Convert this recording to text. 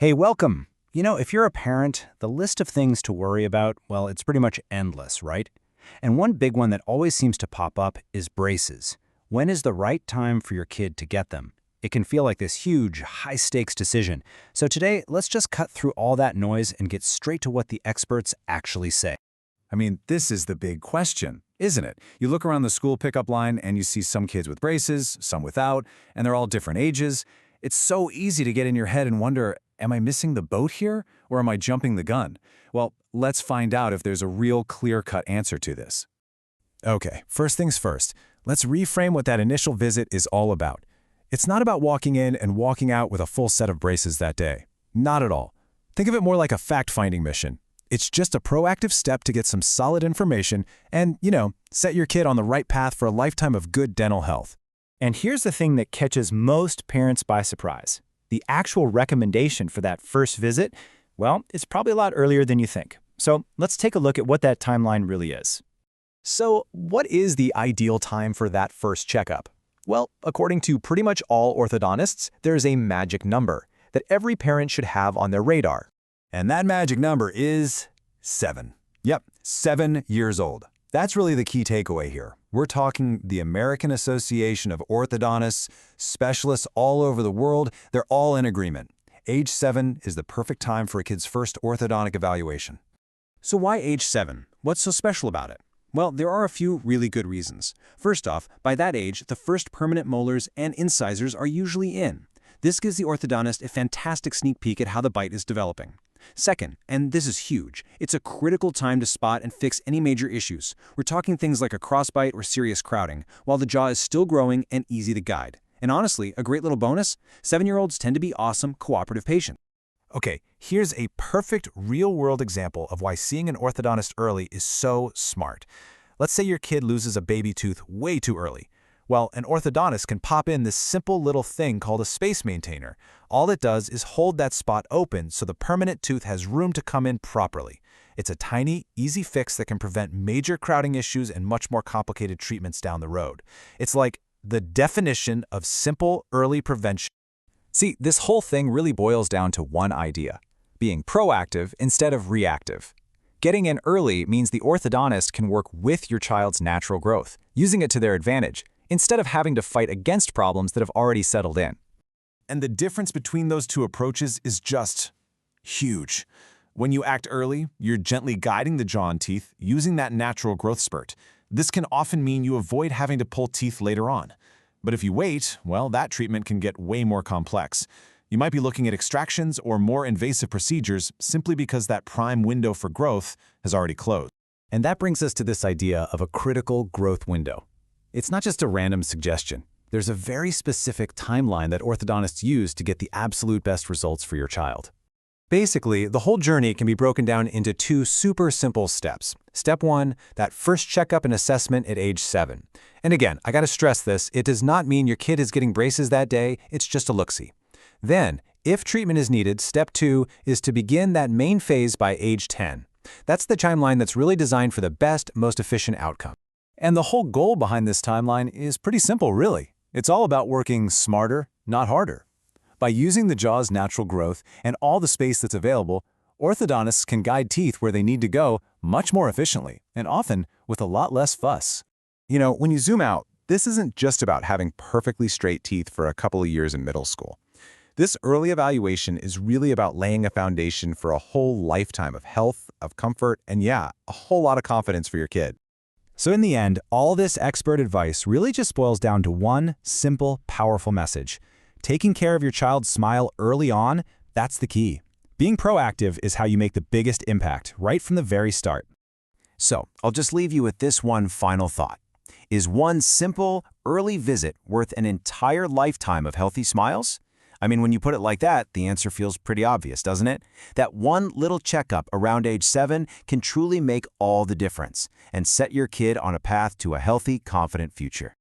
Hey, welcome. If you're a parent, the list of things to worry about, well, it's pretty much endless, right? And one big one that always seems to pop up is braces. When is the right time for your kid to get them? It can feel like this huge, high-stakes decision. So today, let's just cut through all that noise and get straight to what the experts actually say. This is the big question, isn't it? You look around the school pickup line and you see some kids with braces, some without, and they're all different ages. It's so easy to get in your head and wonder, am I missing the boat here, or am I jumping the gun? Well, let's find out if there's a real clear-cut answer to this. Okay, first things first, let's reframe what that initial visit is all about. It's not about walking in and walking out with a full set of braces that day. Not at all. Think of it more like a fact-finding mission. It's just a proactive step to get some solid information and, set your kid on the right path for a lifetime of good dental health. And here's the thing that catches most parents by surprise. The actual recommendation for that first visit, well, it's probably a lot earlier than you think. So let's take a look at what that timeline really is. So what is the ideal time for that first checkup? Well, according to pretty much all orthodontists, there's a magic number that every parent should have on their radar. And that magic number is 7. Yep, 7 years old. That's really the key takeaway here. We're talking the American Association of Orthodontists, specialists all over the world, they're all in agreement. Age 7 is the perfect time for a kid's first orthodontic evaluation. So why age 7? What's so special about it? Well, there are a few really good reasons. First off, by that age, the first permanent molars and incisors are usually in. This gives the orthodontist a fantastic sneak peek at how the bite is developing. Second, and this is huge, it's a critical time to spot and fix any major issues. We're talking things like a crossbite or serious crowding, while the jaw is still growing and easy to guide. And honestly, a great little bonus, 7-year-olds tend to be awesome, cooperative patients. Okay, here's a perfect real-world example of why seeing an orthodontist early is so smart. Let's say your kid loses a baby tooth way too early. Well, an orthodontist can pop in this simple little thing called a space maintainer. All it does is hold that spot open so the permanent tooth has room to come in properly. It's a tiny, easy fix that can prevent major crowding issues and much more complicated treatments down the road. It's like the definition of simple, early prevention. See, this whole thing really boils down to one idea: being proactive instead of reactive. Getting in early means the orthodontist can work with your child's natural growth, using it to their advantage, instead of having to fight against problems that have already settled in. And the difference between those two approaches is just huge. When you act early, you're gently guiding the jaw and teeth using that natural growth spurt. This can often mean you avoid having to pull teeth later on. But if you wait, well, that treatment can get way more complex. You might be looking at extractions or more invasive procedures simply because that prime window for growth has already closed. And that brings us to this idea of a critical growth window. It's not just a random suggestion. There's a very specific timeline that orthodontists use to get the absolute best results for your child. Basically, the whole journey can be broken down into 2 super simple steps. Step 1, that first checkup and assessment at age 7. And again, I gotta stress this, it does not mean your kid is getting braces that day, it's just a look-see. Then, if treatment is needed, step 2 is to begin that main phase by age 10. That's the timeline that's really designed for the best, most efficient outcome. And the whole goal behind this timeline is pretty simple, really. It's all about working smarter, not harder. By using the jaw's natural growth and all the space that's available, orthodontists can guide teeth where they need to go much more efficiently, and often with a lot less fuss. When you zoom out, this isn't just about having perfectly straight teeth for a couple of years in middle school. This early evaluation is really about laying a foundation for a whole lifetime of health, of comfort, and a whole lot of confidence for your kid. So in the end, all this expert advice really just boils down to one simple, powerful message. Taking care of your child's smile early on, that's the key. Being proactive is how you make the biggest impact, right from the very start. So, I'll just leave you with this one final thought. Is one simple, early visit worth an entire lifetime of healthy smiles? When you put it like that, the answer feels pretty obvious, doesn't it? That one little checkup around age 7 can truly make all the difference and set your kid on a path to a healthy, confident future.